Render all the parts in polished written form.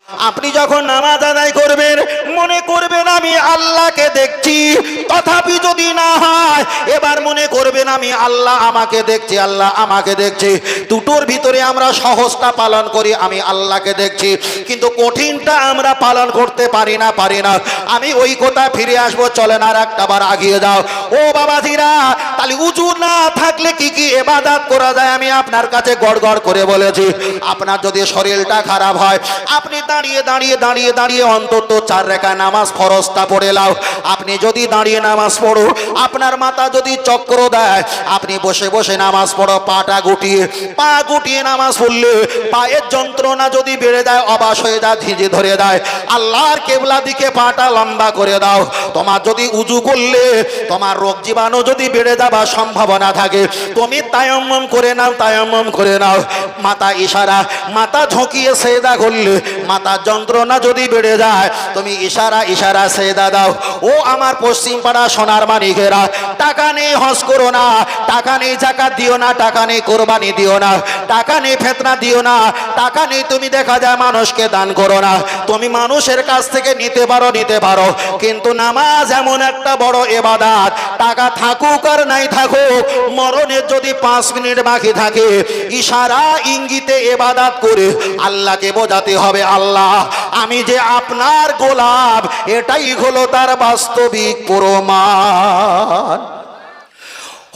আপনি যখন নামাজ আদায় করবেন মনে করবেন আমি আল্লাহকে দেখছি, তথাপি যদি না হয় এবার মনে করবেন আমি আল্লাহ আমাকে দেখছি, আল্লাহ আমাকে দেখছি। দুটোর ভিতরে আমরা সহজটা পালন করি, আমি আল্লাহকে দেখছি, কিন্তু কঠিনটা আমরা পালন করতে পারি না। আমি ওই কথা ফিরে আসবো, চলেন আর একটা বার আগিয়ে যাও। ও বাবাজিরা, তাহলে উজু না থাকলে কি কি ইবাদত করা যায় আমি আপনার কাছে গড়গড় করে বলেছি। আপনার যদি শরীরটা খারাপ হয়, আপনি দাঁড়িয়ে দাঁড়িয়ে দাঁড়িয়ে দাঁড়িয়ে অন্তত 4 রাকাত নামাজ ফরজটা পড়ে নাও। আপনি যদি দাঁড়িয়ে নামাজ পড়ো, আপনার মাথা যদি চক্র দেয়, আপনি বসে বসে নামাজ পড়ো, পা গুটিয়ে নামাজ পড়লে পায়ের যন্ত্রণা যদি বেড়ে যায়, অবাস হয়ে যায়, ধিজে ধরে দেয়, আল্লাহর কেবলা দিকে পাটা লম্বা করে দাও। তোমার যদি উজু করলে তোমার রোগ জীবাণু যদি বেড়ে যাবার সম্ভাবনা থাকে, তুমি তায়াম্মুম করে নাও। মাথা ইশারা, মাথা ঝুঁকিয়ে সেজদা করলে মাথার যন্ত্রণা যদি বেড়ে যায়, তুমি ইশারা সেজদা দাও। ও আমার পশ্চিম পাড়া সোনার মানিকেরা, টাকা নেই হজ করো না, টাকা নেই যাকাত দিও না, টাকা নেই কোরবানি দিও না, টাকা নেই ফিতরা দিও না, টাকা নেই তুমি দেখা যায় মানুষকে দান করো না। তুমি মানুষের কাছ থেকে নিতে পারো, কিন্তু নামাজ এমন একটা বড় ইবাদত, টাকা থাকুক আর নাই থাকুক, মরণের যদি 5 মিনিট বাকি থাকে, ইশারা ইঙ্গিতে ইবাদত করে আল্লাহকে বোঝাতে হবে, আল্লাহ আমি যে আপনার গোলাম, এটাই হলো তার বাস্তবিক প্রমাণ।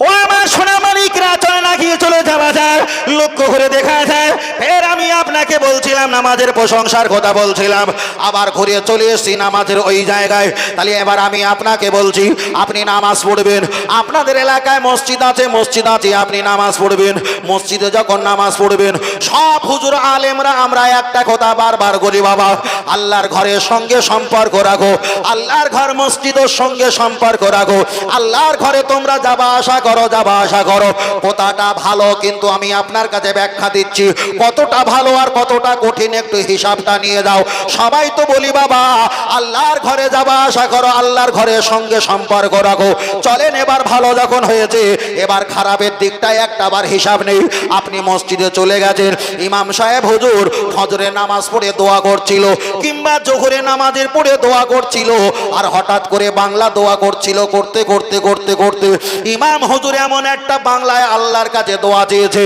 ও আমার সোনা মালিকরা, চলে না গিয়ে চলে যাওয়া যায়, লক্ষ্য করে দেখা যায়। ফের আমি আপনাকে বলছিলাম নামাজের প্রশংসার কথা বলছিলাম, আবার ঘুরে চলে এসেছি নামাজের ওই জায়গায়। তাহলে এবার আমি আপনাকে বলছি, আপনি নামাজ পড়বেন, আপনাদের এলাকায় মসজিদ আছে, আপনি নামাজ পড়বেন। মসজিদে যখন নামাজ পড়বেন, সব হুজুর আলেমরা আমরা একটা কথা বারবার করি, বাবা আল্লাহর ঘরের সঙ্গে সম্পর্ক রাখো, আল্লাহর ঘর মসজিদের সঙ্গে সম্পর্ক রাখো, আল্লাহর ঘরে তোমরা যাবা আসা করো। কথাটা ভালো, কিন্তু আমি আপনার কাছে ব্যাখ্যা দিচ্ছি কতটা ভালো আর কতটা কঠিন, একটু হিসাবটা নিয়ে যাও। সবাই তো বলি বাবা আল্লাহর ঘরে যাবা আসা করো, আল্লাহর ঘরের সঙ্গে সম্পর্ক রাখো। চলেন এবার ভালো যখন হয়েছে, এবার খারাপের দিকটাই একটাবার হিসাব নেই। আপনি মসজিদে চলে গেছেন, ইমাম সাহেব হুজুর ফজরের নামাজ পড়ে দোয়া করছিল, কিংবা জোহরের নামাজের পড়ে দোয়া করছিল, আর হঠাৎ করে বাংলা দোয়া করছিল। করতে ইমাম হুজুর এমন একটা বাংলায় আল্লাহর কাছে দোয়া চেয়েছে,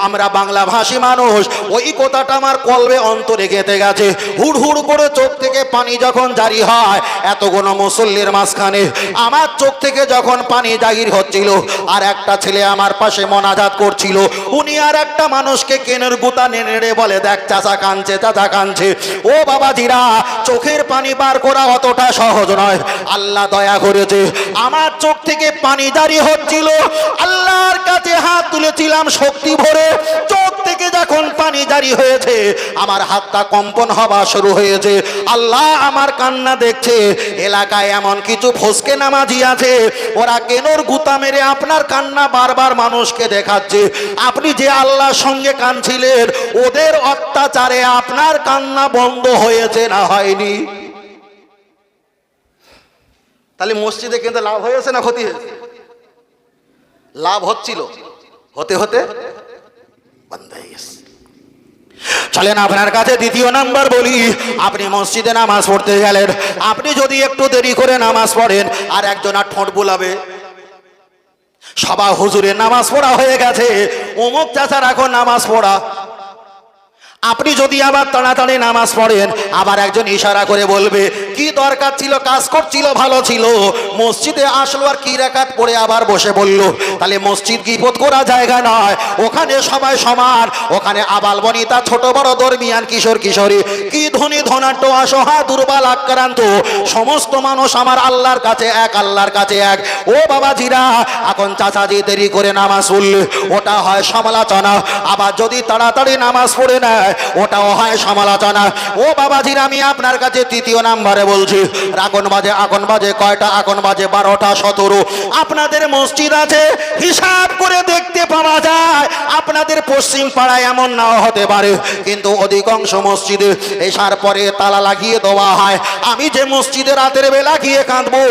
আমরা বাংলা ভাষী মানুষ, ওই কথাটা আমার কলবে অন্তরে গেঁথে গেছে। হুড় করে চোখ থেকে পানি যখন জারি হয়, এতগুলো মুসল্লির মাঝখানে আমার চোখ থেকে যখন পানি জাহির হচ্ছিল, আর একটা ছেলে আমার পাশে মোনাজাত করছিল, উনি আর একটা মানুষকে কেনের গুতা নেড়ে বলে, দেখ চাচা কাঁদছে। ও বাবাজিরা, চোখের পানি বার করা অতটা সহজ নয়। আল্লাহ দয়া করেছে, আমার চোখ থেকে পানি জারি হচ্ছিল, আল্লাহর কাছে হাত তুলেছিলাম শক্তি ভরে, চোখ থেকে যখন পানি জারি হয়েছে, আমার হাতটা কম্পন হওয়া শুরু হয়েছে। আল্লাহ আমার কান্না দেখছে। এলাকায় এমন কিছু ফসকে নামাজি আছে, ওরা কেনর গুতা মেরে আপনার কান্না বারবার মানুষকে দেখাচ্ছে। আপনি যে আল্লাহর সঙ্গে কাঁদছিলেন, ওদের অত্যাচারে আপনার কান্না বন্ধ হয়েছে না হয়নি? তাহলে মসজিদে কিন্তু লাভ হয়েছে না ক্ষতি হয়েছে? লাভ হচ্ছিল, হতে বন্ধ হয়ে গেছে। চলেন আপনার কাছে দ্বিতীয় নাম্বার বলি, আপনি মসজিদে নামাজ পড়তে গেলেন, আপনি যদি একটু দেরি করে নামাজ পড়েন, আর একজন আর ঠোঁট বুলাবে, সবা হুজুরের নামাজ পড়া হয়ে গেছে, অমুক চাচার এখন নামাজ পড়া। আপনি যদি আবার তাড়াতাড়ি নামাজ পড়েন, আবার একজন ইশারা করে বলবে, কি দরকার ছিল, কাজ করছিল, ভালো ছিল, মসজিদে আসলো আর কি রাকাত পড়ে আবার বসে বলল। তাহলে মসজিদ গীবত করা জায়গা নয়, ওখানে সবাই সমান, ওখানে আবাল বনিতা, ছোট বড়, দরমিয়ান, কিশোর কিশোরী, কি ধনী ধনাঢ্য, অসহায়, দুর্বল, আক্রান্ত, সমস্ত মানুষ আমার আল্লাহর কাছে এক। ও বাবাজিরা, এখন চাচাজি দেরি করে নামাজ পড়লে ওটা হয় সমালোচনা, আবার যদি তাড়াতাড়ি নামাজ পড়ে নেয় ওটাও হয় সমালোচনা। ও বাবাজির, আমি আপনার কাছে তৃতীয় নাম্বারে বলছি, এখন বাজে কয়টা? এখন বাজে 12টা 17। আপনাদের মসজিদ আছে, হিসাব করে দেখতে পাওয়া যায় আপনাদের পশ্চিম পাড়ায় এমন নাও হতে পারে, কিন্তু অধিকাংশ মসজিদে এসার পরে তালা লাগিয়ে দেওয়া হয়। আমি যে মসজিদে রাতের বেলা গিয়ে কাঁদবো,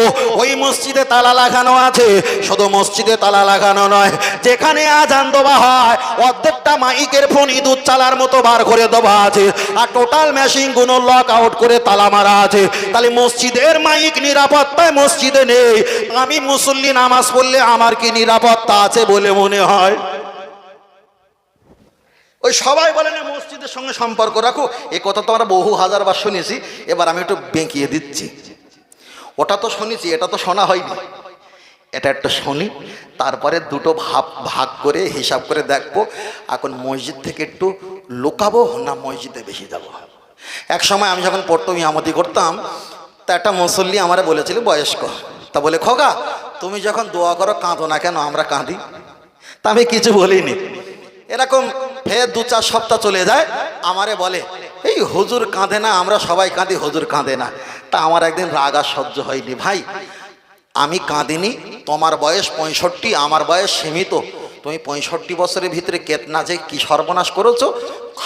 ওই মসজিদে তালা লাগানো আছে। শুধু মসজিদে তালা লাগানো নয়, যেখানে আজান দেওয়া হয় অর্ধেকটা মাইকের ফোন ইঁদুর চালার মতো বার করে দেওয়া আছে আর টোটাল মেশিনগুলো লক আউট করে তালা মারা আছে। তাহলে মসজিদের মাইক নিরাপত্তায় মসজিদে নেই, আমি মুসল্লি নামাজ পড়লে আমার কি নিরাপত্তা আছে বলে মনে হয়? ওই সবাই বলে না মসজিদের সঙ্গে সম্পর্ক রাখো, এ কথা তো আমরা বহু হাজারবার শুনেছি, এবার আমি একটু বেঁকিয়ে দিচ্ছি। ওটা তো শুনেছি, এটা তো শোনা হয়নি, এটা একটা শুনি, তারপরে দুটো ভাগ করে হিসাব করে দেখবো এখন মসজিদ থেকে একটু লুকাবো না মসজিদে বেশি যাবো। এক সময় আমি যখন পড়তো ইমামতি করতাম, তা একটা মুসল্লি আমারে বলেছিল, বয়স্ক, তা বলে খোকা তুমি যখন দোয়া করো কাঁদো না কেন? আমরা কাঁদি। তা আমি কিছু বলিনি। এরকম ফের 2-4 সপ্তাহ চলে যায়, আমারে বলে এই হুজুর কাঁদে না, আমরা সবাই কাঁদি, হুজুর কাঁদে না। তা আমার একদিন রাগ আর সহ্য হয়নি, ভাই আমি কাঁদিনি, তোমার বয়স 65, আমার বয়স সীমিত, তুমি 65 বছরের ভিতরে কেতনা যে কি সর্বনাশ করেছো,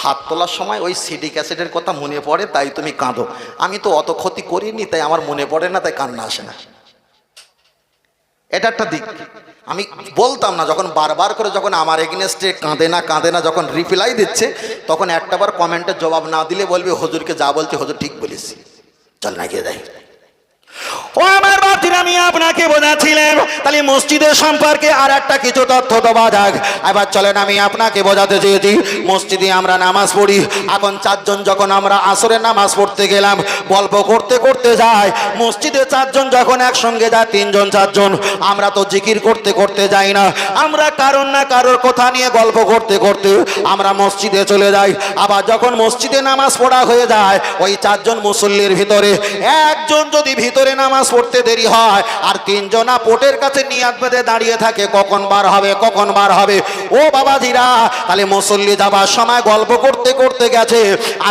হাত তোলার সময় ওই সিডি ক্যাসেটের কথা মনে পড়ে তাই তুমি কাঁদো, আমি তো অত ক্ষতি করিনি তাই আমার মনে পড়ে না, তাই কান্না আসে না। এটা একটা দিক। আমি বলতাম না, যখন বারবার করে যখন আমার এগেনস্টে কাঁদে না যখন রিপ্লাই দিচ্ছে, তখন একটাবার কমেন্টের জবাব না দিলে বলবে হুজুরকে যা বলছে হুজুর ঠিক বলিস, চল না গিয়ে যাই। ও আমার বাতির, আমি আপনাকে বোঝাচ্ছিলাম, তাহলে মসজিদের সম্পর্কে আর একটা কিছু তথ্য দেওয়া যাক। এবার চলেন আমি আপনাকে বোঝাতে চেয়েছি, মসজিদে আমরা নামাজ পড়ি, এখন 4 জন যখন আমরা আসরের নামাজ পড়তে গেলাম, গল্প করতে করতে যাই, মসজিদে 4 জন যখন একসঙ্গে যায়, 3 জন 4 জন, আমরা তো জিকির করতে করতে যাই না, আমরা কারোর না কারোর কথা নিয়ে গল্প করতে করতে আমরা মসজিদে চলে যাই। আবার যখন মসজিদে নামাজ পড়া হয়ে যায়, ওই 4 জন মুসল্লির ভিতরে একজন যদি ভিতরে নামাজ পড়তে দেরি হয় আর 3 জনা পোটের কাছে নিয়াত বেঁধে দাঁড়িয়ে থাকে, কখন বার হবে কখন বার হবে। ও বাবাজিরা, তাহলে মুসল্লি যাবার সময় গল্প করতে করতে গেছে,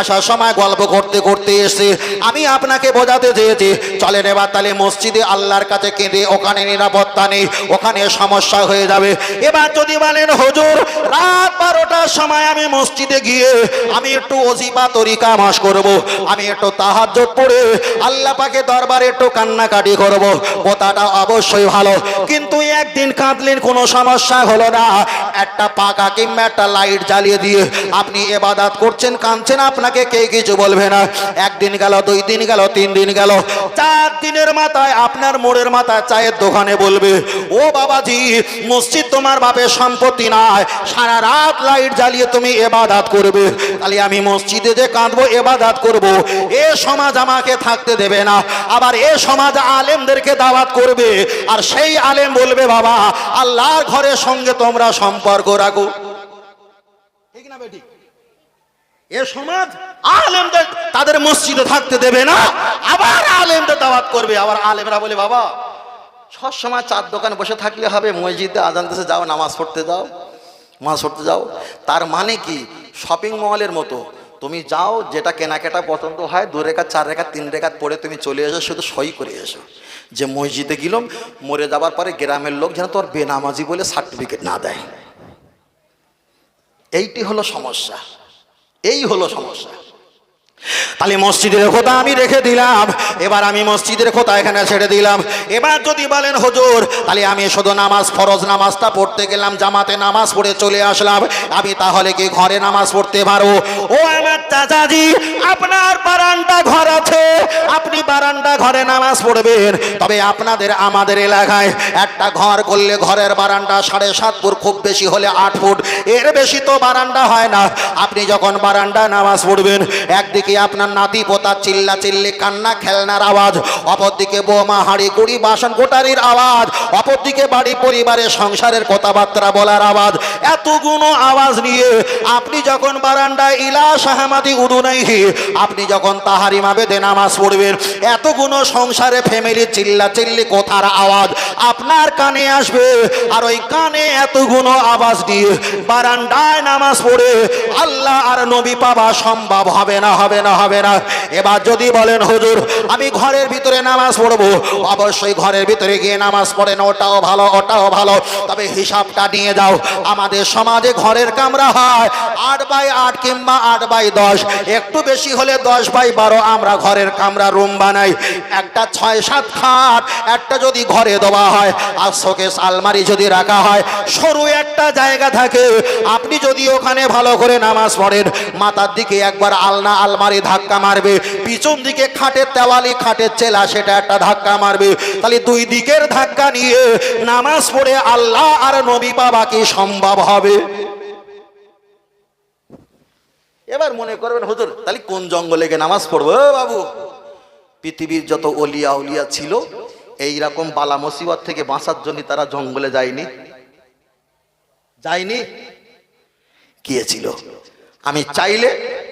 আসার সময় গল্প করতে করতে এসে, আমি আপনাকে বোঝাতে চেয়েছি চলেন এবার তাহলে মসজিদে আল্লাহর কাছে কেঁদে, ওখানে নিরাপত্তা নেই, ওখানে সমস্যা হয়ে যাবে। এবার যদি বলেন হুজুর রাত 12টার সময় আমি মসজিদে গিয়ে আমি একটু ওজিফা তরিকা মাস করব, আমি একটু তাহাজ্জুদ পড়ে আল্লাহ পাকের দরবারে একটু কান্নাকাটি করব, কথাটা অবশ্যই ভালো, কিন্তু একদিন কাঁদলেন কোনো সমস্যা হলো না, একটা পাকা কিংবা একটা লাইট জ্বালিয়ে দিয়ে আপনি ইবাদত করছেন, কাঁদছেন, আপনাকে কে কিছু বলবে না। একদিন গেল, 2 দিন গেল, 3 দিন গেল, 4 দিনের মাথায় আপনার মোড়ের মাথায় চায়ের দোকানে বলবে, ও বাবাজি মসজিদ তোমার বাপের সম্পত্তি নয়, সারা রাত লাইট জ্বালিয়ে তুমি ইবাদত করবে, তাহলে আমি মসজিদে যে কাঁদবো ইবাদত করব, এ সমাজ আমাকে থাকতে দেবে না। আবার এ সমাজ আলেমদেরকে দাওয়াত করবে, আর সেই আলেম বলবে বাবা আল্লাহর ঘরের সঙ্গে তোমরা সম্পর্ক রাখো, ঠিক না বেটি? এ সমাজ আলেমদের তাদের মসজিদে থাকতে দেবে না, আবার আলেমদের দাওয়াত করবে, আবার আলেমরা বলে বাবা সব সময় 4 দোকানে বসে থাকলে হবে, মসজিদে আজান দিতে যাও, নামাজ পড়তে যাও, নামাজ পড়তে যাও। তার মানে কি শপিং মলের মতো, তুমি যাও, যেটা কেনাকাটা পছন্দ হয় 2 রেখাত 4 রেখাত 3 রেখাত পড়ে তুমি চলে এসো, শুধু সই করে এসো যে মসজিদে গেলাম, মরে যাবার পরে গ্রামের লোক যেন তোর বেনামাজি বলে সার্টিফিকেট না দেয়। এইটি হলো সমস্যা, এই হলো সমস্যা। তাহলে মসজিদের কথা আমি রেখে দিলাম, এবার আমি মসজিদের কথা এখানে ছেড়ে দিলাম। এবার যদি বলেন হুজুর তাহলে আমি শুধু নামাজ, ফরজ নামাজটা পড়তে গেলাম, জামাতে নামাজ পড়ে চলে আসলাম, আমি তাহলে কি ঘরে নামাজ পড়তে পারো? ও আমার চাচাজি, আপনার বারান্দা ঘর আছে, আপনি বারান্দা ঘরে নামাজ পড়বেন, তবে আপনাদের আমাদের এলাকায় একটা ঘর করলে ঘরের বারান্দা 7.5 ফুট, খুব বেশি হলে 8 ফুট, এর বেশি তো বারান্দা হয় না। আপনি যখন বারান্দা নামাজ পড়বেন, একদিকে আপনার নাতি পোতা চিল্লা চিল্লি কান্না খেলনার আওয়াজ, অপরদিকে বৌমা হাঁড়ি কুড়ি বাসন কোটারির আওয়াজ, অপরদিকে বাড়ি পরিবারের সংসারের কথাবার্তা বলার আওয়াজ, এতগুলো আওয়াজ নিয়ে আপনি যখন বারান্দায় ইলা শাহমাদি উদুনাইহি আপনি যখন তাহারিমা বেঁধে নামাজ পড়বেন, এতগুলো সংসারে ফ্যামিলি চিল্লা চিল্লি কথার আওয়াজ আপনার কানে আসবে, আর ওই কানে এতগুলো আওয়াজ দিয়ে বারান্দায় নামাজ পড়ে আল্লাহ আর নবী পাওয়া সম্ভব হবে না, হবে না, হবে না। এবার যদি বলেন হুজুর আমি ঘরের ভিতরে নামাজ পড়বো, অবশ্যই ঘরের ভিতরে গিয়ে নামাজ পড়েন, ওটাও ভালো, ওটাও ভালো, তবে হিসাবটা নিয়ে যাও। আমাদের সমাজে ঘরের কামরা হয় 8x8 কিংবা 8x10, একটু বেশি হলে 10x12 আমরা ঘরের কামরা রুম বানাই। একটা 6-7 খাট একটা যদি ঘরে দেওয়া হয়, আর শোকেস আলমারি যদি রাখা হয়, সরু একটা জায়গা থাকে, আপনি যদি ওখানে ভালো করে নামাজ পড়েন, মাথার দিকে একবার আলনা আলমারি ধাক্কা মারবে, পিছন দিকে খাটের দেওয়ালি খাটের চেলা সেটা একটা ধাক্কা মারবে, তাহলে দুই দিকের ধাক্কা নিয়ে নামাজ পড়ে আল্লাহ আর নবী পাওয়া কি সম্ভব হবে? এবার মনে করবেন হুজুর তাহলে কোন জঙ্গলে গিয়ে নামাজ পড়বো? বাবু, পৃথিবীর যত ওলিয়া উলিয়া ছিল এইরকম বালা মুসিবত থেকে বাঁচার জন্য তারা জঙ্গলে যায়নি? গিয়েছিল। আমি চাইলে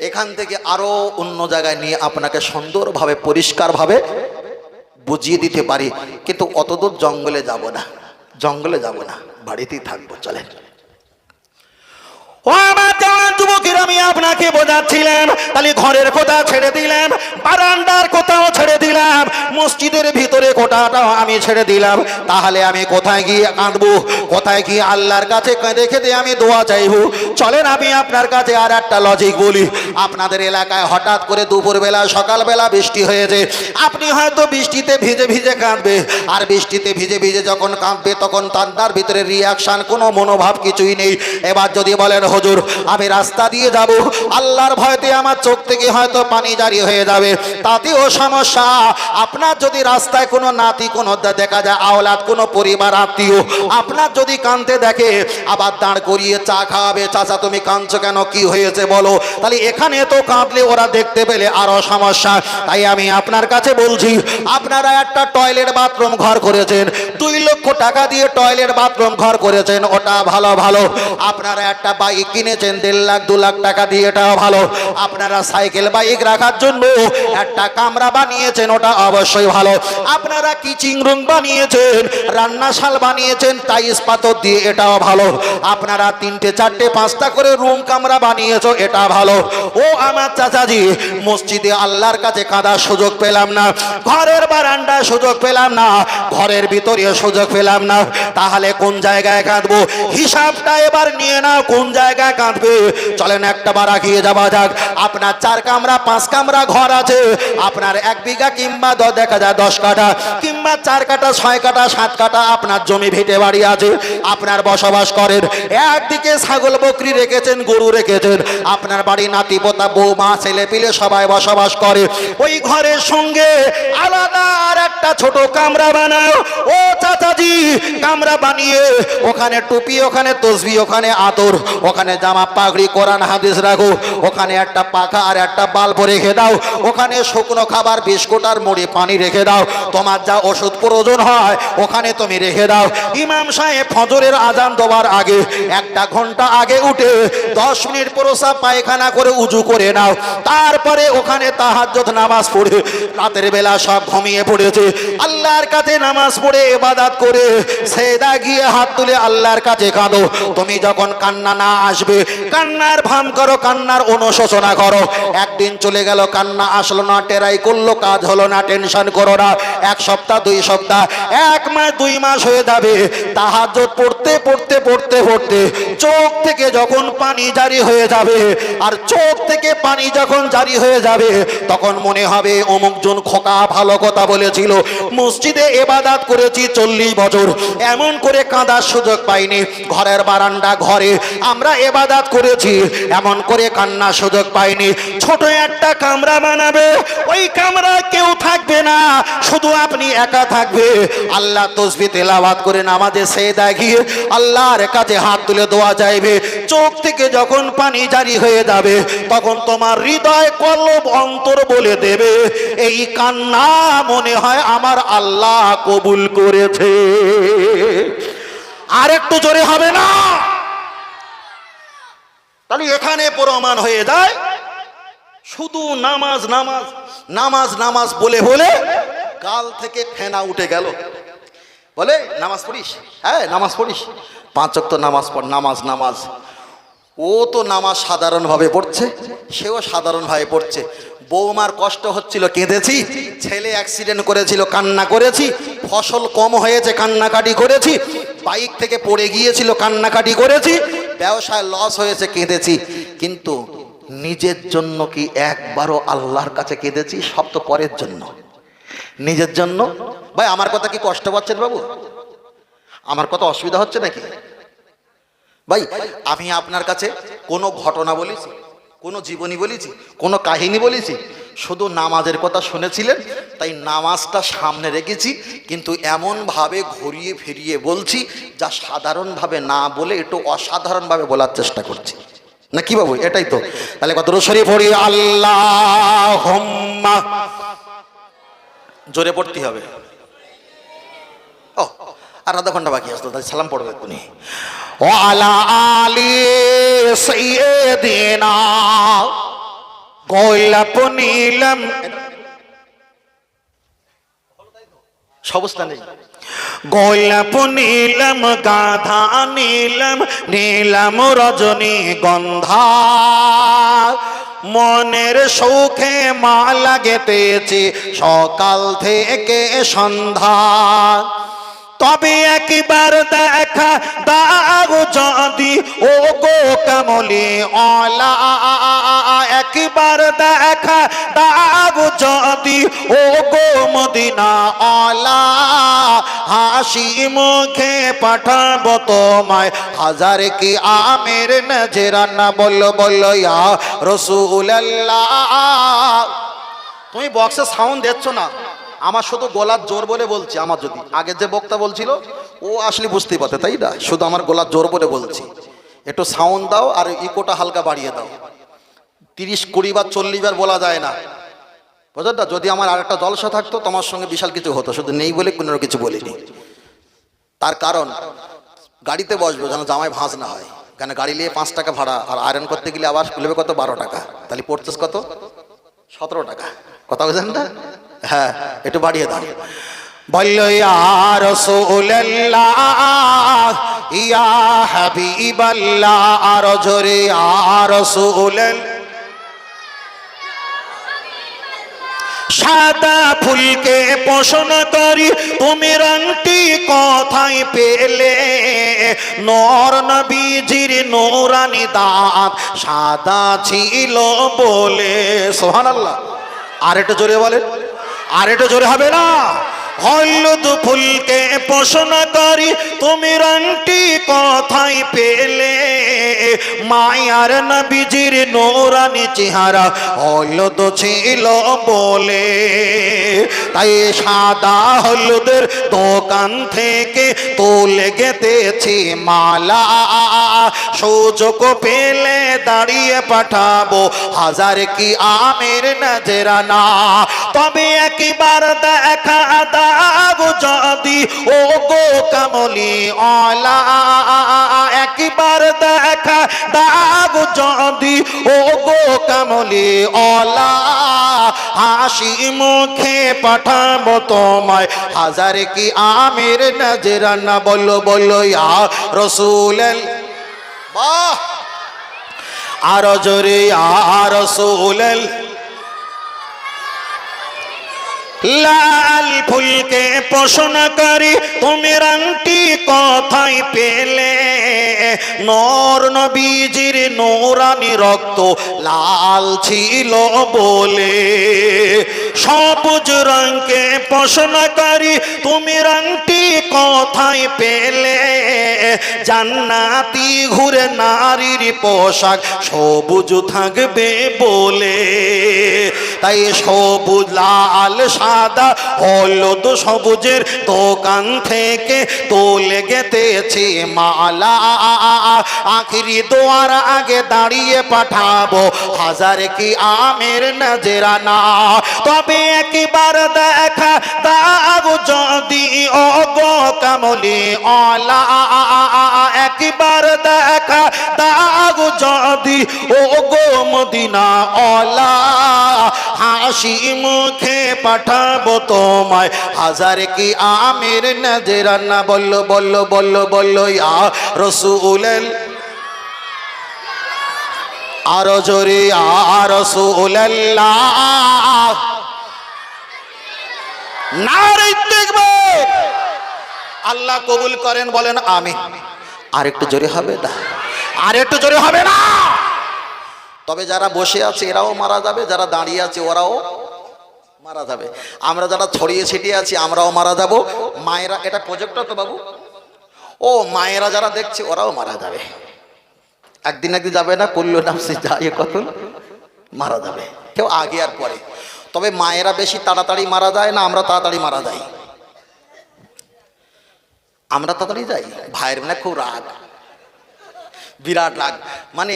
এখান থেকে আরো অন্য জায়গায় নিয়ে আপনাকে সুন্দরভাবে পরিষ্কারভাবে বুঝিয়ে দিতে পারি, কিন্তু অতদূর জঙ্গলে যাব না, বাড়িতেই থাকবো। চলেন। ও আমার জওয়ান যুবকেরা, আমি আপনাকে বোঝাচ্ছিলাম, তাহলে ঘরের কথা ছেড়ে দিলাম, বারান্দার কোথাও ছেড়ে দিলাম, মসজিদের ভিতরে কোটাটাও আমি ছেড়ে দিলাম, তাহলে আমি কোথায় গিয়ে কাঁদবো? কোথায় গিয়ে আল্লাহর কাছে কেঁদে কেঁদে আমি দোয়া চাইবো? চলেন আমি আপনার কাছে আর একটা লজিক বলি। আপনাদের এলাকায় হঠাৎ করে দুপুরবেলা সকালবেলা বৃষ্টি হয়েছে, আপনি হয়তো বৃষ্টিতে ভিজে ভিজে কাঁদবে, আর বৃষ্টিতে ভিজে ভিজে যখন কাঁদবে তখন তার ভিতরে রিয়াকশন, কোনো মনোভাব কিছুই নেই। এবার যদি বলেন হুজুর আমি রাস্তা দিয়ে যাব, আল্লাহর ভয়তে আমার চোখ থেকে হয়তো পানি জারি হয়ে যাবে, তাতেও সমস্যা। আপনার যদি রাস্তায় কোনো নাতি, কোনো দেখা যায় আওলাদ, কোনো পরিবার আত্মীয় আপনার যদি কাঁদতে দেখে, আবার দাঁড় করিয়ে চা খাওয়াবে, চাচা তুমি কাঁদছো কেন, কি হয়েছে বলো, তাহলে এখানে তো কাঁদলে ওরা দেখতে পেলে আরো সমস্যা। তাই আমি আপনার কাছে বলছি, আপনারা একটা টয়লেট বাথরুম ঘর করেছেন, 2 লক্ষ টাকা দিয়ে টয়লেট বাথরুম ঘর করেছেন, ওটা ভালো। আপনারা একটা বাইক কিনেছেন 1.5 লাখ 2 লাখ টাকা দিয়ে, এটাও ভালো। আপনারা সাইকেল বাইক রাখার জন্য একটা কামরা বানিয়েছেন, ওটা অবশ্যই ভালো। আপনারা কিচিং রুম বানিয়েছেন, রান্নাশাল বানিয়েছেন টাইলস পাথর দিয়ে, এটাও ভালো। আপনারা 3টে 4টে 5টা করে রুম কামরা বানিয়েছো, এটা ভালো। ও আমার চাচাজি, মসজিদে আল্লাহর কাছে কাঁদার সুযোগ পেলাম না, ঘরের বারান্দায় সুযোগ পেলাম না, ঘরের ভিতরে সুযোগ পেলাম না, তাহলে কোন জায়গায় কাঁদবো? হিসাবটা এবার নিয়ে নাও, কোন জায়গায় কাঁদবে। চলেন একটা বার এগিয়ে যাওয়া যাক। আপনার 4 কামরা 5 কামরা ঘর আছে, আপনার 1 বিঘা কিংবা দেখা যায় 10 কাঠা কিংবা 4 কাঠা 6 কাঠা 7 কাঠা আপনার জমি ভিটে বাড়ি আছে, আপনার বসবাস করেন। একদিকে ছাগল বকরি রেখেছেন, গরু রেখেছেন, আপনার বাড়ি নাতি পোতা বউ মা ছেলে পিলে সবাই বসবাস করে। ওই ঘরের সঙ্গে আলাদা আর একটা ছোট কামরা বানাও। ও চাচাজি, কামরা বানিয়ে ওখানে টুপি, ওখানে তসবি, ওখানে আতর, ওখানে জামা পাগড়ি কোরআন হাদিস রাখো, ওখানে একটা পাখা আর একটা বাল্ব রেখে দাও, ওখানে শুকনো খাবার বিস্কুট আর মুড়ি পানি রেখে দাও, তোমার যা ওষুধ প্রয়োজন হয় ওখানে তুমি রেখে দাও। ইমাম সাহেব ফজরের আজান দেওয়ার আগে 1 ঘন্টা আগে উঠে 10 মিনিট প্রসাব পায়খানা করে উজু করে নাও, তারপরে ওখানে তাহাজ্জুদ নামাজ পড়ে, রাতের বেলা সব ঘুমিয়ে পড়েছে, আল্লাহর কাছে নামাজ পড়ে ইবাদত করে সেজদা গিয়ে হাত তুলে আল্লাহর কাছে কাঁদো। তুমি যখন কান্না না আসবে, কান্নার ভান করো, কান্নার অনুশোচনা করো। একদিন চলে গেল, কান্না আসলো না, টেরাই করলো, কাজ হলো না, টেনশন করো না। 1 সপ্তাহ 2 সপ্তাহ 1 মাস 2 মাস হয়ে যাবে, তাহাজ্জুদ পড়তে পড়তে পড়তে পড়তে চোখ থেকে যখন পানি জারি হয়ে যাবে, আর চোখ থেকে পানি যখন জারি হয়ে যাবে, তখন মনে হবে অমুক জন খোকা ভালো কথা বলেছিল, মসজিদে ইবাদত করেছি 40 বছর, এমন করে কাঁদার সুযোগ পাইনি। ঘরের বারান্দা ঘরে আমরা ইবাদত করেছি, এমন করে কান্নার সুযোগ পাইনি। ছোট একটা কামরা বানাবে, ওই কামরা কেউ থাকবে না, শুধু আপনি একা থাকবে। আল্লাহ তসবিহ তেলাওয়াত করে নামাজে সেজদা গিয়ে আল্লাহর কাছে হাত তুলে দোয়া চাইবে। চোখ থেকে যখন পানি জারি হয়ে যাবে, তখন তোমার হৃদয় কলব অন্তর বলে দেবে, এই কান্না মনে হয় আমার আল্লাহ কবুল করেছে। আর একটু জোরে হবে না? তাহলে এখানে প্রমাণ হয়ে যায়, শুধু নামাজ নামাজ নামাজ নামাজ বলে বলে গাল থেকে ফেনা উঠে গেল। বলে নামাজ পড়িস, হ্যাঁ নামাজ পড়িস, 5 ওয়াক্ত নামাজ পড়, নামাজ নামাজ। ও তো নামাজ সাধারণভাবে পড়ছে, সেও সাধারণভাবে পড়ছে। বৌমার কষ্ট হচ্ছিল, কেঁদেছি, ছেলে অ্যাক্সিডেন্ট করেছিল, কান্না করেছি, ফসল কম হয়েছে, কান্নাকাটি করেছি, বাইক থেকে পড়ে গিয়েছিল, কান্নাকাটি করেছি, ব্যবসায় লস হয়েছে, কেঁদেছি। কিন্তু নিজের জন্য কি একবারও আল্লাহর কাছে কেঁদেছি? সব তো পরের জন্য। নিজের জন্য ভাই আমার কথা কি কষ্ট পাচ্ছেন বাবু? আমার কথা অসুবিধা হচ্ছে নাকি ভাই? আমি আপনার কাছে কোনো ঘটনা বলেছি, কোনো জীবনী বলেছি, কোনো কাহিনী বলেছি? শুধু নামাজের কথা শুনেছিলেন তাই নামাজটা সামনে রেখেছি, কিন্তু এমনভাবে ঘুরিয়ে ফিরিয়ে বলছি যা সাধারণভাবে না বলে একটু অসাধারণভাবে বলার চেষ্টা করছি, না কি বাবু? এটাই তো। তাহলে কত শরীফ পড়ি আল্লাহুম্মা, জোরে পড়তে হবে। ও আর আধা ঘন্টা বাকি আসতো, তাই সালাম পড়বে তুমি। ওয়ালা আলি সাইয়্যিদিনা, গোলাপ নীলম, সবস্তা নেই। গোলাপ নীলম, গাধা নীলম, নীলম রজনী গন্ধা, মনের সুখে মালা গেঁথেছি সকাল থেকে সন্ধ্যা। তবে একবার দেখা দাও যদি ও গো কামলি ওয়ালা, একবার দেখা দাও যদি ও গো মদিনা ওয়ালা, হাসি মুখে পাঠাবো তোমায় হাজার কি আমের নজরানা। বলো বলো ইয়া রাসূলুল্লাহ। তুমি বক্সে সাউন্ড দিচ্ছ না, আমার শুধু গলার জোর বলে বলছি। আমার যদি আগে যে বক্তা বলছিল ও আসলে বুঝতেই পারতে, তাই না? শুধু আমার গলার জোর বলে বলছি, একটু সাউন্ড দাও আর ইকোটা হালকা বাড়িয়ে দাও। 30, 20 বার 40 বার বলা যায় না, বুঝলেন না? যদি আমার আরেকটা জলসা থাকতো তোমার সঙ্গে বিশাল কিছু হতো, শুধু নেই বলে কোনো কিছু বলিনি। তার কারণ গাড়িতে বসবো যেন জামাই ভাঁজ না হয়, কেন গাড়ি নিয়ে 5 টাকা ভাড়া, আর আয়রন করতে গেলে আবার নেবে কত 12 টাকা, তাহলে পড়তেছ কত 17 টাকা। কথা বুঝলেন না? হ্যাঁ একটু বাড়িয়ে দাও। বললো ইয়া রাসূলুল্লাহ ইয়া হাবিবাল্লাহ, আর জোরে ইয়া রাসূলুল্লাহ। সাদা ফুলকে পোষণ করি তুমি রংটি কোথায় পেলে? নূর নবীজির নূরানি দাঁত সাদা ছিল বলে। সুবহানাল্লাহ। আর একটু জোরে বলেন, আর একটু জোরে হবে না? হলুদ ফুলকে পোষণ করি তুমি রংটি কোথায় পেলে? মায়ার নবীজির নূরানি চেহারা হলুদ ছিল বলে। তাই সাদা হলুদের দোকান থেকে তুলে গেঁথেছি মালা, সুযোগ পেলে দাঁড়িয়ে পাঠাবো হাজার কি আমের নজরানা। তবে একবার দেখা দাও যদি ও গো কামলি ওয়ালা, একবার দেখা দাও যদি ও গো কামলি ওয়ালা, হাসি মুখে পাঠাবো তোমায় হাজার কি আমের নজরানা। বলো বলো ইয়া রাসূলুল্লাহ। বাহ, আর জোরে ইয়া রাসূলুল্লাহ। লাল ফুলকে পোষণ করি তুমি রংটি কোথায় পেলে? নূর নবীজির নূরানি রক্ত লাল ছিল বলে। সবুজ রঙকে পোষণ করি তুমি রংটি কোথায় পেলে? জান্নাতি ঘুরে নারীর পোশাক সবুজ থাকবে বলে। তাই সবুজ লাল সাদা হলুদ সবুজের দোকান থেকে তুলে গেঁথেছি মালা, আখিরি দোয়ার আগে দাঁড়িয়ে পাঠাবো হাজার কি আমের নজরানা। তবে একবার দেখা দাও যদি ও গো কামলি ওয়ালা, একবার দেখা দাও যদি ও গো মদিনা ওয়ালা, হাসি মুখে পাঠাবো তোমায় হাজার কি আমের নজরানা। বললো বললো বললো বললো ইয়া রাসূলুল্লাহ। আর জোরে ইয়া রাসূলুল্লাহ। নারে তাকবীর। আল্লাহ কবুল করেন, বলেন আমিন। আর একটু জোরে হবে না? আর একটু জোরে হবে না? তবে যারা বসে আছে এরাও মারা যাবে, যারা দাঁড়িয়ে আছে ওরাও মারা যাবে, আমরা যারা ছড়িয়ে ছিটিয়ে আছি আমরাও মারা যাব। মায়েরা, এটা প্রজেক্টর তো বাবু, ও মায়েরা যারা দেখছে ওরাও মারা যাবে, একদিন যাবে না, করলো নামসে যায় কত মারা যাবে, কেউ আগে আর পরে। তবে মায়েরা বেশি তাড়াতাড়ি মারা যায় না আমরা তাড়াতাড়ি মারা যাই? আমরা তাড়াতাড়ি যাই। ভাইয়ের মানে খুব রাগ, বিরাট রাগ, মানে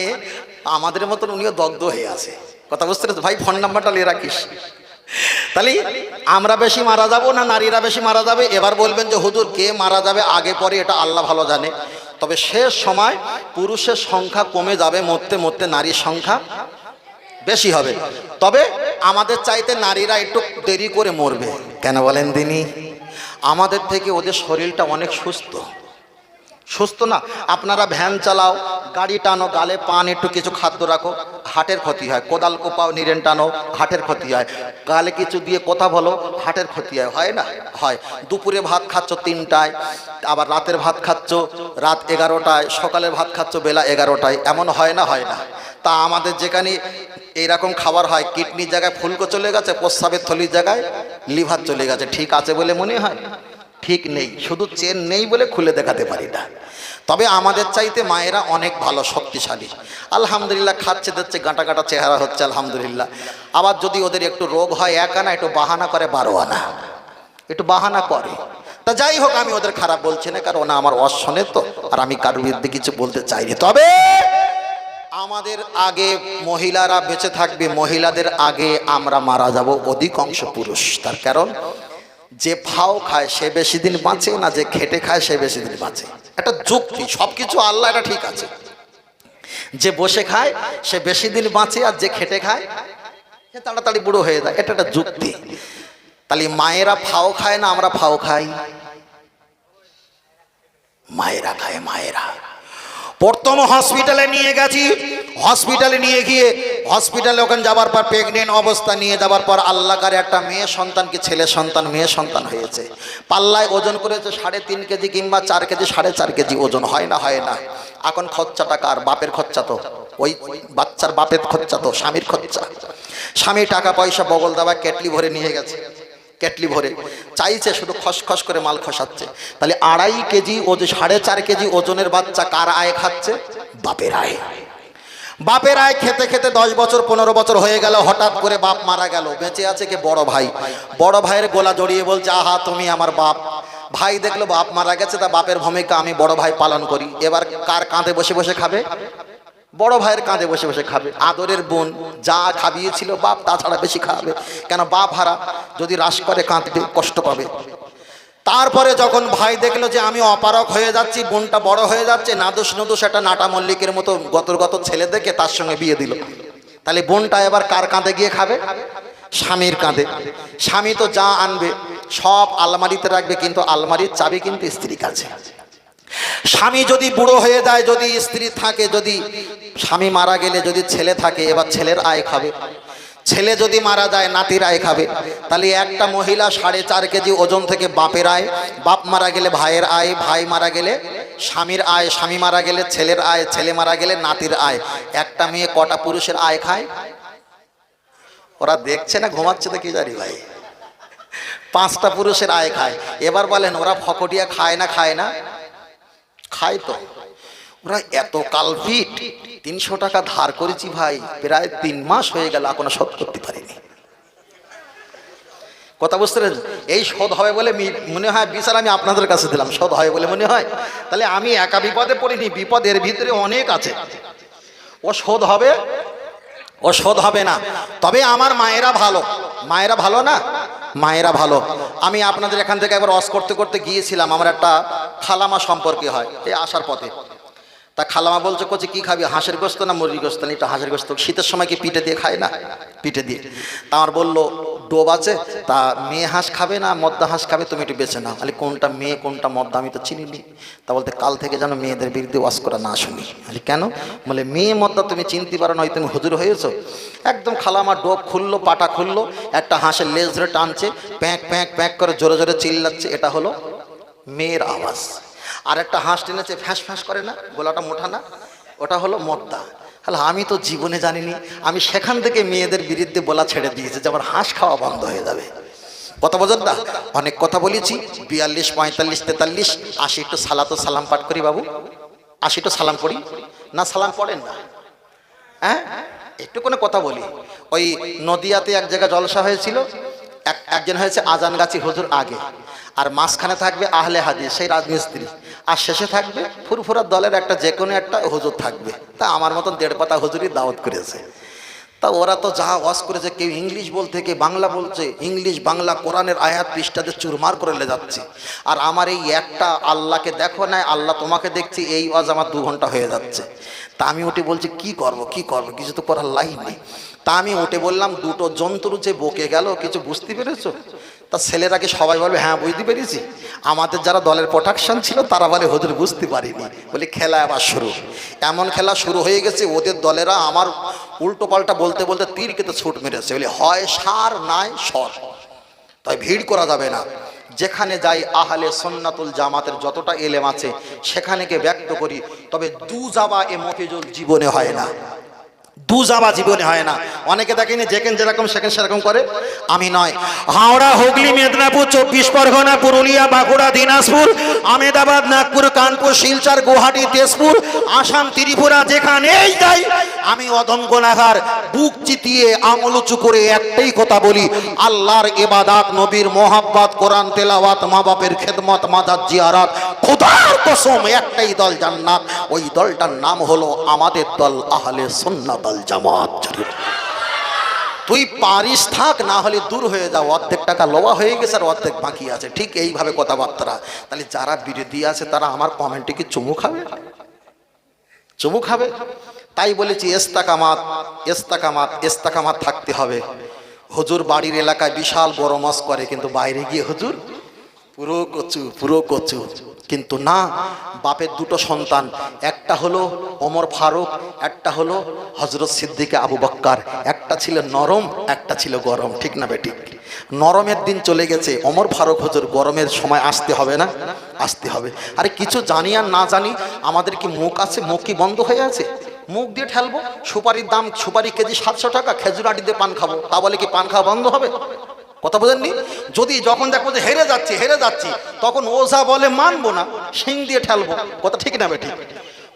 আমাদের মতন উনিও দগ্ধ হয়ে আছে। কথা বুঝতে পেরেছো ভাই? ফোন নাম্বারটা নিয়ে রাখিস। তাহলে আমরা বেশি মারা যাব না নারীরা বেশি মারা যাবে? এবার বলবেন যে হুজুর কে মারা যাবে আগে পরে, এটা আল্লাহ ভালো জানে। তবে শেষ সময় পুরুষের সংখ্যা কমে যাবে, মরতে মরতে নারীর সংখ্যা বেশি হবে। তবে আমাদের চাইতে নারীরা একটু দেরি করে মরবে। কেন বলেন দিনী? আমাদের থেকে ওদের শরীরটা অনেক সুস্থ। সুস্থ না? আপনারা ভ্যান চালাও, গাড়ি টানো, গালে পান একটু কিছু খাদ্য রাখো, হার্টের ক্ষতি হয়। কোদাল কোপাও, নিরেন টানো, হার্টের ক্ষতি হয়। গালে কিছু দিয়ে কথা বলো, হার্টের ক্ষতি হয়। হয় না? হয়। দুপুরে ভাত খাচ্ছ 3টায়, আবার রাতের ভাত খাচ্ছ রাত 11টায়, সকালের ভাত খাচ্ছ বেলা 11টায়, এমন হয় না? হয় না? তা আমাদের যেখানে এইরকম খাবার হয়, কিডনির জায়গায় ফুলকো চলে গেছে, প্রস্রাবের থলির জায়গায় লিভার চলে গেছে। ঠিক আছে বলে মনে হয়? ঠিক নেই, শুধু চেন নেই বলে খুলে দেখাতে পারি না। তবে আমাদের চাইতে মায়েরা অনেক ভালো, শক্তিশালী। আলহামদুলিল্লাহ, খাচ্ছে দিচ্ছে, গাঁটা গাঁটা চেহারা হচ্ছে, আলহামদুলিল্লাহ। আবার যদি ওদের একটু রোগ হয় 1 আনা, একটু বাহানা করে 12 আনা, একটু বাহানা করে। তা যাই হোক, আমি ওদের খারাপ বলছি না, কারণ আমার অশনে তো, আর আমি কারোর বিরুদ্ধে কিছু বলতে চাইনি। তবে আমাদের আগে মহিলারা বেঁচে থাকবে, মহিলাদের আগে আমরা মারা যাব অধিকাংশ পুরুষ। তার কারণ যে ফাও খায় সে বেশি দিন বাঁচে না, যে খেটে খায় সে বেশি দিন বাঁচে। একটা যুক্তি, সবকিছু আল্লাহ এটা ঠিক আছে। যে বসে খায় সে বেশি দিন বাঁচে, আর যে খেটে খায় সে তাড়াতাড়ি বুড়ো হয়ে যায়। এটা একটা যুক্তি। তাহলে মায়েরা ফাও খায় না আমরা ফাও খাই? মায়েরা খায়, মায়েরা। প্রথম হসপিটালে নিয়ে গেছি, হসপিটালে নিয়ে গিয়ে হসপিটালে ওখানে যাবার পর প্রেগনেন্ট অবস্থা নিয়ে যাবার পর আল্লাহকার একটা মেয়ে সন্তান, কি ছেলে সন্তান, মেয়ে সন্তান হয়েছে। পাল্লায় ওজন করেছে 3.5 কেজি কিংবা 4 কেজি, 4.5 কেজি ওজন। হয় না? হয় না? এখন খরচাটা কার? বাপের খরচা তো, ওই বাচ্চার বাপের খরচা তো, স্বামীর খরচা। স্বামী টাকা পয়সা বগল দাবা কেটলি ভরে নিয়ে গেছে, কেটলি ভরে চাইছে, শুধু খসখস করে মাল খসাচ্ছে। তাহলে 2.5 কেজি ওজন, 4.5 কেজি ওজনের বাচ্চা কার আয় খাচ্ছে? বাপের আয়। বাপের আয় খেতে খেতে 10 বছর 15 বছর হয়ে গেল, হঠাৎ করে বাপ মারা গেল। বেঁচে আছে কে? বড় ভাই। বড় ভাইয়ের গোলা জড়িয়ে বলছে, আহা তুমি আমার বাপ। ভাই দেখলো বাপ মারা গেছে, তা বাপের ভূমিকা আমি বড় ভাই পালন করি। এবার কার কাঁধে বসে বসে খাবে? বড় ভাইয়ের কাঁধে বসে বসে খাবে। আদরের বোন যা খাবিয়েছিল বাপ, তাছাড়া বেশি খাবে। কেন? বাপ হারা, যদি রাস করে কাঁদবে, কষ্ট পাবে। তারপরে যখন ভাই দেখলো যে আমি অপারক হয়ে যাচ্ছি, বোনটা বড় হয়ে যাচ্ছে, নাদুস নুদুস একটা নাটা মল্লিকের মতো গত ছেলে দেখে তার সঙ্গে বিয়ে দিল। তাহলে বোনটা এবার কার কাঁধে গিয়ে খাবে? স্বামীর কাঁধে। স্বামী তো যা আনবে সব আলমারিতে রাখবে, কিন্তু আলমারির চাবি কিন্তু স্ত্রীর কাছে। স্বামী যদি বুড়ো হয়ে যায়, যদি স্ত্রী থাকে, যদি স্বামী মারা গেলে যদি ছেলে থাকে, এবার ছেলের আয় খাবে। ছেলে যদি মারা যায় নাতির আয় খাবে। তাহলে একটা মহিলা 4.5 কেজি ওজন থেকে বাপের আয়, বাপ মারা গেলে ভাইয়ের আয়, ভাই মারা গেলে স্বামীর আয়, স্বামী মারা গেলে ছেলের আয়, ছেলে মারা গেলে নাতির আয়। একটা মেয়ে কটা পুরুষের আয় খায়? ওরা দেখছে না ঘুমাচ্ছে তো কি জানি ভাই, 5টা পুরুষের আয় খায়। এবার বলেন ওরা ফকটিয়া খায় না? খায় না? খায় তো। ওরা এত কালপিট, 300 টাকা ধার করেছি ভাই, প্রায় 3 মাস হয়ে গেল, এখনো শোধ করতে পারিনি। কথা বুঝতে পেরেছেন? এই শোধ হবে বলে মনে হয় বিচার আমি আপনাদের কাছে দিলাম, শোধ হবে বলে মনে হয়। তাহলে আমি একা বিপদে পড়িনি, বিপদের ভিতরে অনেক আছে। ও শোধ হবে? ও শোধ হবে না। তবে আমার মায়েরা ভালো। মায়েরা ভালো না? মায়েরা ভালো। আমি আপনাদের এখান থেকে একবার ওয়াজ করতে করতে গিয়েছিলাম, আমার একটা খালামা সম্পর্কে হয় এই আসার পথে। তা খালামা বলছে, কোচি কি খাবি, হাঁসের গোস্ত না মুরগির গোস্ত? না, এটা হাঁসের গোস্ত। শীতের সময় কি পিঠে দিয়ে খায় না? পিঠে দিয়ে। তা আমার বললো ডোব আছে, তা মেয়ে হাঁস খাবে না মদ্দা হাঁস খাবে, তুমি একটু বেছে নাও। তাহলে কোনটা মেয়ে কোনটা মদ্দা আমি তো চিনিনি। তা বলতে কাল থেকে যেন মেয়েদের বিরুদ্ধে ওয়াজ করা না শুনি। তাহলে কেন? বলে মেয়ে মদ্দা তুমি চিনতে পারো না, তুমি হুজুর হয়েছো। একদম খালামা ডোব খুললো, পাটা খুললো, একটা হাঁসের লেজ ধরে টানছে, প্যাঁক প্যাঁক প্যাঁক করে জোরে জোরে চিল্লাচ্ছে, এটা হলো মেয়ের আওয়াজ। আর একটা হাঁস টেনেছে, ফ্যাঁস ফ্যাঁস করে না, গলাটা মোটা না, ওটা হলো মদ্দা। তাহলে আমি তো জীবনে জানিনি, আমি সেখান থেকে মেয়েদের বিরুদ্ধে বলা ছেড়ে দিয়েছি যে আমার হাঁস খাওয়া বন্ধ হয়ে যাবে। কথা বোঝেন না? অনেক কথা বলেছি। 42, 45, 43, 80 একটু সালাতো সালাম পাঠ করি বাবু, 80 একটু সালাম পড়ি না? সালাম পড়েন না? হ্যাঁ, একটু কোনো কথা বলি। ওই নদিয়াতে এক জায়গায় জলসা হয়েছিল, একজন হয়েছে আজানগাছি হুজুর আগে, আর মাঝখানে থাকবে আহলে হাদিস সেই রাজমিস্ত্রি, আর শেষে থাকবে ফুরফুরার দলের একটা যে কোনো একটা হুজুর থাকবে। তা আমার মতন 1.5 পাতা হুজুরই দাওয়াত করেছে। তা ওরা তো যা ওয়াজ করেছে, কেউ ইংলিশ বলতে কেউ বাংলা বলছে, ইংলিশ বাংলা কোরআনের আয়াত পৃষ্ঠাতে চুরমার করে লে যাচ্ছে। আর আমার এই একটা আল্লাহকে দেখো না, আল্লাহ তোমাকে দেখছি, এই ওয়াজ আমার 2 ঘন্টা হয়ে যাচ্ছে। তা আমি উঠে বলছি কি করব, কিছু তো করার লাইন নেই। তা আমি উঠে বললাম, 2টো জন্তু যে বকে গেল, কিছু বুঝতে পেরেছো? তা ছেলেরাকে সবাই বলবে হ্যাঁ বুঝতে পেরেছি। আমাদের যারা দলের প্রোটেকশন ছিল তারা বলে হুজুর বুঝতে পারিনি। বলি খেলা আবার শুরু। এমন খেলা শুরু হয়ে গেছে, ওদের দলেরা আমার উল্টো পাল্টা বলতে বলতে তীর কেটে ছুট মেরেছে। বলি হয় সার নাই সর, তাই ভিড় করা যাবে না। যেখানে যাই আহলে সুন্নাতুল জামাতের যতটা এলেম আছে সেখানে গিয়ে ব্যক্ত করি, তবে দুজাবা এ মফিজুল জীবনে হয় না, দুজাবা জীবনে হয় না। অনেকে দেখেনি যেখানে যেরকম সেখানে সেরকম করে, আমি নয়। হাওড়া, হুগলি, মেদিনীপুর, 24 পরগনা, পুরুলিয়া, বাঁকুড়া, দিনাজপুর, আহমেদাবাদ, নাগপুর, কানপুর, শিলচর, গুয়াহাটি, তেজপুর, আসাম, ত্রিপুরা, যেখানেই যাই আমি অদম গুনাহগার, বুক চিতিয়ে আঙুল উঁচু করে একটাই কথা বলি, আল্লাহর ইবাদত, নবীর মোহাব্বত, কোরআন তেলাওয়াত, মা বাপের খেদমত, মাজার জিয়ারত, খোদার কসম একটাই দল জান্নাত, ওই দলটার নাম হলো আমাদের দল আহলে সুন্নাত ওয়াল জামাত। তুই পারিস থাক, না হলে দূর হয়ে যাও। অর্ধেক টাকা লওয়া হয়ে গেছে আর অর্ধেক বাকি আছে। ঠিক এইভাবে কথাবার্তা। তাহলে যারা বিরোধী আছে তারা আমার কমেন্টে কি চুমু খাবে? চুমু খাবে? তাই বলেছি ইস্তেকামাত, ইস্তেকামাত, ইস্তেকামাত থাকতে হবে। হুজুর বাড়ির এলাকায় বিশাল বড় মস করে, কিন্তু বাইরে গিয়ে হুজুর পুরো কচু। কিন্তু না, বাপের 2টো সন্তান, একটা হলো ওমর ফারুক, একটা হলো হযরত সিদ্দিক আবু বক্কর। একটা ছিল নরম, একটা ছিল গরম। ঠিক না বেঠিক? নরমের দিন চলে গেছে, ওমর ফারুক হুজুর গরমের সময় আসতে হবে না? আসতে হবে। আরে কিছু জানি আর না জানি, আমাদের কি মুখ আছে? মুখ কি বন্ধ হয়ে আছে? মুখ দিয়ে ঠেলবো। সুপারির দাম, সুপারি কেজি 700 টাকা, খেজুর আটি দিয়ে পান খাবো, তা বলে কি পান খাওয়া বন্ধ হবে? কথা বোঝেননি? যদি যখন দেখবো যে হেরে যাচ্ছি, তখন ওঝা বলে মানবো না, শিং দিয়ে ঠেলবো। কথা ঠিক না বেঠিক?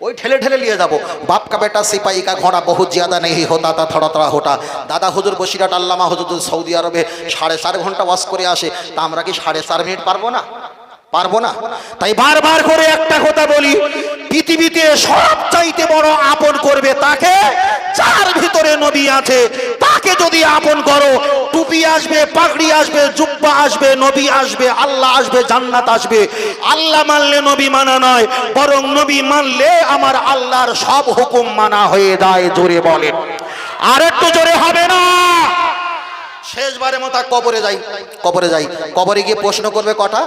ওই ঠেলে ঠেলে নিয়ে যাবো। বাপ কা বেটা সিপাহি কা ঘোড়া বহু জ্যাদা নেই হোতা তা থড়া থড়া হোটা। দাদা হুজুর বসিরহাট আল্লামা হুজুর সৌদি আরবে 4.5 ঘন্টা ওয়াজ করে আসে, তা আমরা কি 4.5 মিনিট পারবো না? পারবো না? তাই বারবার করে একটা কথা বলি, পৃথিবীতে সবচাইতে বড় আপন করবে তাকে যার ভিতরে নবী আছে। তাকে যদি আপন করো, টুপি আসবে, পাগড়ি আসবে, জুব্বা আসবে, নবী আসবে, আল্লাহ আসবে, জান্নাত আসবে। আল্লাহ মানলে নবী মানা নয়, বরং নবী মানলে আমার আল্লাহর সব হুকুম মানা হয়ে যায়। জোরে বলেন, আর একটু জোরে হবে না? শেষবারের মতো কবরে যাই, কবরে গিয়ে প্রশ্ন করবে কটা?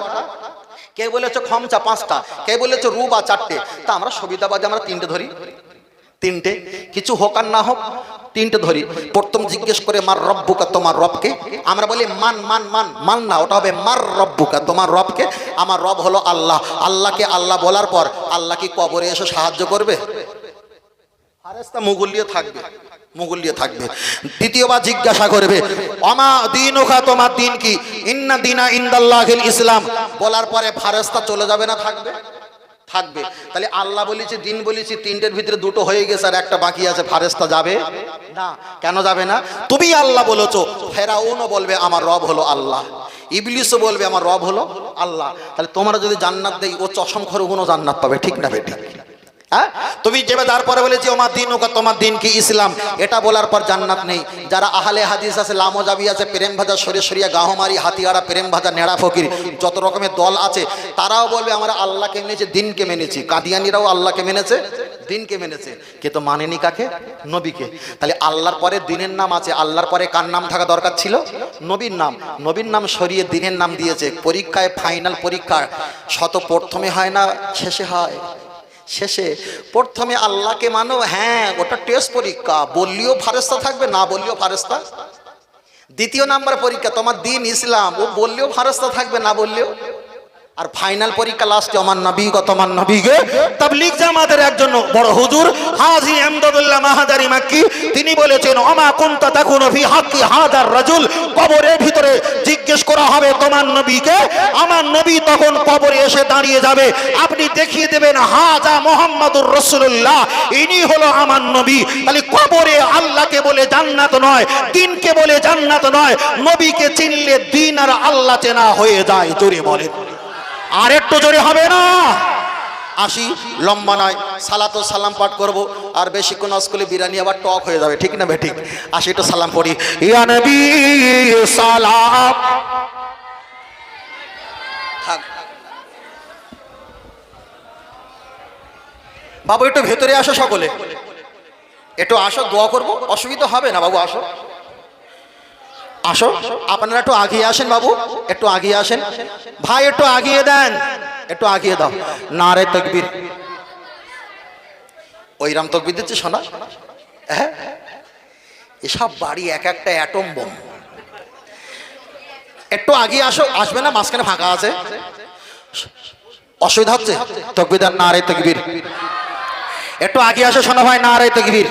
কে বলেছো খমচা 5টা, কে বলেছো রুবা 4টে। তা আমরা সুবিধাবাদী, আমরা 3টে ধরি। 3টে, কিছু হোক আর না হোক 3টে ধরি। প্রথম জিজ্ঞেস করে মার রব্বুকা, তোমার রবকে? আমরা বলি মান না, ওটা হবে মার রব্বুকা, তোমার রবকে? আমার রব হলো আল্লাহ। আল্লাহকে আল্লাহ বলার পর আল্লাহ কি কবরে এসে সাহায্য করবে? ফারেস্তা মুগুলিয়ে থাকবে। দ্বিতীয়বার জিজ্ঞাসা করবে আমা দীনুকা, তোমার দিন কি? ইন্না দীনা ইনদাল্লাহিল ইসলাম। বলার পরে ফারেস্তা চলে যাবে না থাকবে? থাকবে। তাহলে আল্লাহ বলেছি, দিন বলেছি, 3টের ভিতরে 2টো হয়ে গেছে আর একটা বাকি আছে, ফারেস্তা যাবে না? কেন যাবে না? তুমি আল্লাহ বলেছো। ফেরাউনও বলবে আমার রব হলো আল্লাহ, ইবলিসও বলবে আমার রব হলো আল্লাহ। তাহলে তোমরা যদি জান্নাত দেই, ও চশম খরগুনো জান্নাত পাবে। ঠিক না বেঠিক? হ্যাঁ, তুমি যেবে তারপরে বলেছি ওমার দিন ওকা, তোমার দিন কি? ইসলাম। এটা বলার পর জান্নাত নেই। যারা আহলে হাদিস আছে, লামোজাবি আছে, প্রেম ভাজা, সরিয়া, গাহমারি, হাতিয়াড়া, প্রেম ভাজা, নেড়া ফকির, যত রকমের দল আছে, তারাও বলবে আমরা আল্লাহকে মেনেছি, দিনকে মেনেছি। কাদিয়ানিরাও আল্লাহকে মেনেছে, দিনকে মেনেছে, কিন্তু মানেনি কাকে? নবীকে। তাহলে আল্লাহর পরে দিনের নাম আছে, আল্লাহর পরে কার নাম থাকা দরকার ছিল? নবীর নাম। নবীর নাম সরিয়ে দিনের নাম দিয়েছে। পরীক্ষায়, ফাইনাল পরীক্ষা প্রথমে হয় না, শেষে হয়। শেষে প্রথমে আল্লাহকে মানো, হ্যাঁ ওটা টেস্ট পরীক্ষা, বললেও ফারেস্তা থাকবে, না বললেও ফারেস্তা। দ্বিতীয় নাম্বার পরীক্ষা তোমার দিন ইসলাম, ও বললেও ফারেস্তা থাকবে, না বললেও। আর ফাইনাল পরীক্ষা লাস্টে আমার নবী কত আমার নবীকে তাবলীগ জামাতের একজন বড় হুজুর হাজী এমদাদুল্লাহ মাহাদারি মাক্কি তিনি বলেছেন ওমা কুনতা তাকুনু ফি হাক্কি হাদার রাজুল, কবরের ভিতরে জিজ্ঞেস করা হবে তোমার নবীকে, আমার নবী তখন কবরে এসে দাঁড়িয়ে যাবে, আপনি দেখিয়ে দেবেন হাজা মুহাম্মাদুর রাসূলুল্লাহ, ইনি হলো আমার নবী। তাহলে কবরে আল্লাহকে বলে জান্নাত নয়, দিনকে বলে জান্নাত নয়, নবীকে চিনলে দিন আর আল্লাহ চেনা হয়ে যায়। জোরে বলেন, আর একটু জোরে হবে না? আসি, লম্বা নয়, সালাতো সালাম পাঠ করব, আর বেশিক্ষণ স্কুলে বিরিয়ানি আবার টক হয়ে যাবে, ঠিক না বে ঠিক? আসি, একটু সালাম পড়ি। ইয়া নবী সালাম। থাক বাবু, একটু ভেতরে আসো, সকলে একটু আসো, দোয়া করব, অসুবিধা হবে না বাবু, আসো আসো, আপনারা একটু আগিয়ে আসেন বাবু, একটু আগিয়ে আসেন ভাই, একটু আগিয়ে দেন, একটু আগিয়ে দাও। নারে তাকবীর, ওইরাম তাকবীর দিচ্ছে শোনা। হ্যাঁ, এসব বাড়ি এক একটা অ্যাটম বোম। একটু আগিয়ে আসো, আসবে না, মাঝখানে ফাঁকা আছে, অসুবিধা হচ্ছে? তাকবীর, নারে তাকবীর, একটু আগিয়ে আসো শোনা ভাই, নারে তাকবীর।